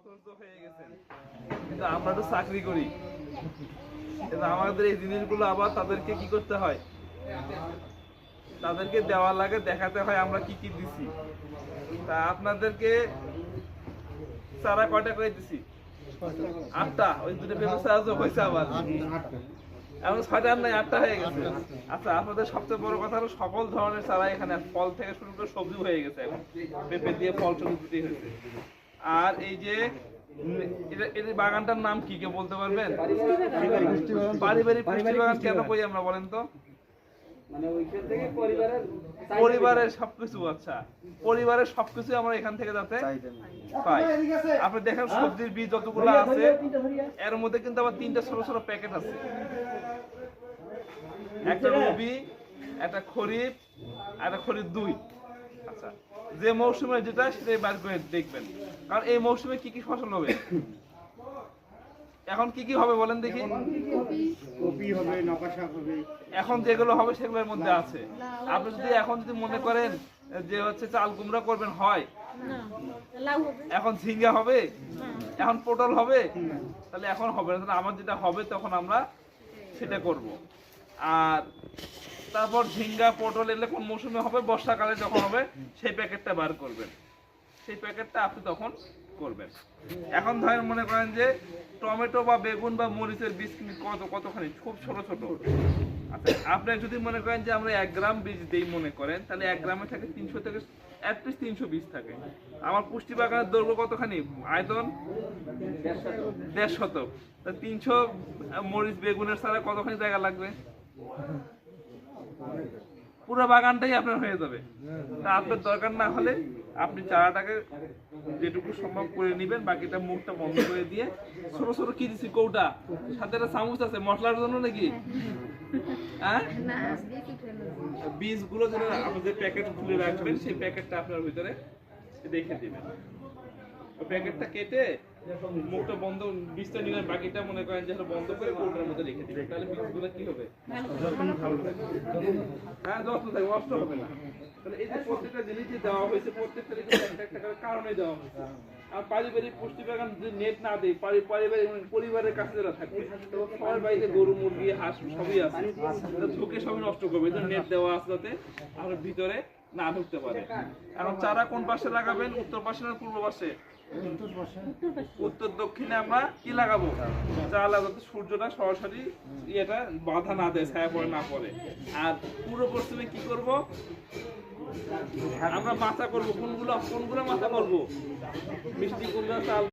হতভম্ব হয়ে গেছেন, কিন্তু আমরা তো চাকরি করি, কিন্তু আমাদের এই জিনিসগুলো আবার তাদেরকে কি করতে হয়, তাদেরকে দেওয়া লাগে, দেখাতে হয় আমরা কি কি দিছি। তা আপনাদেরকে চারা কয়টা করে দিছি? 8টা। ওই দুটো পেপার চার্জও হয়েছে আবার, এখন 6টা আর নাই, 8টা হয়ে গেছে। আচ্ছা, আপনাদের সবচেয়ে বড় কথা হলো সকল ধরনের চারা এখানে, ফল থেকে শুরু করে সবজি হয়ে গেছে, এখন পেঁপে দিয়ে ফল সবজি হয়েছে। আর এই যে এর বাগানটার নাম কি কেউ বলতে পারবেন? পারিবারিক পুষ্টি বাগান কেন কই আমরা, বলেন তো? মানে ওইখান থেকে পরিবারের সবকিছু, আচ্ছা পরিবারের সবকিছু আমরা এখান থেকে যাতে পাই। আপনি দেখেন সবজির বীজ যতগুলো আছে, এর মধ্যে কিন্তু আবার 3টা ছোট ছোট প্যাকেট আছে, একটা রবি, একটা খরিফ, একটা খরিফ 2। আচ্ছা, যে মৌসুমে যেটা সেটাই বার করে দেখবেন, কারণ এই মৌসুমে কি কি ফসল হবে, এখন কি কি হবে বলেন দেখি। কপি হবে, নকা শাক হবে, এখন যেগুলো হবে সেগুলোর মধ্যে আছে। আপনি যদি এখন যদি মনে করেন যে হচ্ছে চাল কুমড়া করবেন, হয় এখন ঝিঙ্গা হবে, এখন পটল হবে, তাহলে এখন হবে না, আমার যেটা হবে তখন আমরা সেটা করব। আর তারপর ঝিঙ্গা পটল এলে কোন মৌসুমে হবে, বর্ষাকালে যখন হবে সেই প্যাকেটটা বার করবেন, সেই প্যাকেটটা আপনি তখন করবেন। এখন ধরেন মনে করেন যে টমেটো বা বেগুন বা মরিচের বীজ কতখানি, খুব ছোট ছোট। আচ্ছা, আপনি যদি মনে করেন যে আমরা 1 গ্রাম বীজ দেই মনে করেন, তাহলে 1 গ্রামে থাকে 300 থেকে অ্যাটলিস্ট 300 বীজ থাকে। আমার পুষ্টি বাগানের দৈর্ঘ্য কতখানি, আয়তন 1.5 শতক, তা 300 মরিচ বেগুনের ছাড়া কতখানি জায়গা লাগবে? পুরো বাগানটাই আপনার হয়ে যাবে। তা আপনার দরকার না হলে আপনি চারাটাকে যেটুকু সম্ভব করে নেবেন, বাকিটা মুখটা বন্ধ করে দিয়ে ছোট ছোট কি দিচ্ছি, কৌটা সাথে একটা চামচ আছে মশলার জন্য নাকি, হ্যাঁ, বীজগুলো যেটা আপনি যে প্যাকেট খুলে রাখবেন সেই প্যাকেটটা আপনার ভিতরে রেখে দিবেন। ওই প্যাকেটটা কেটে মুখটা বন্ধ, বীজটা নিলেন, বাকিটা মনে করেন যে বন্ধ করে কৌটার মধ্যে রেখে দিবেন, তাহলে বীজগুলো কি হবে, হ্যাঁ যত্ন থাকবে, নষ্ট হবে না। তাহলে এই যে প্রত্যেকটা জিনিস যে দেওয়া হয়েছে, প্রত্যেকটা একটা একটা কারণে দেওয়া হয়েছে। আর পারিবারিক পুষ্টি বাগান যদি নেট না দেয়, পরিবারের কাছে যারা থাকবে, সবার বাড়িতে গরু মুরগি হাঁস সবই আছে, ঝুঁকে সবই নষ্ট করবে, এই জন্য নেট দেওয়া আছে যাতে আর ভিতরে না ঢুকতে পারে। এখন চারা কোন পাশে লাগাবেন, উত্তর পাশে না পূর্ব পাশে? উত্তর দক্ষিণে আমরা কি লাগাবো, চারা যাতে সূর্যটা সরাসরি ইয়েটা বাধা না দেয়, ছায়া পড়ে না পড়ে। আর পূর্ব পশ্চিমে কি করব আমরা, মাচা করব। কোনগুলো মাচা করব, মিষ্টি কুমড়া, চাল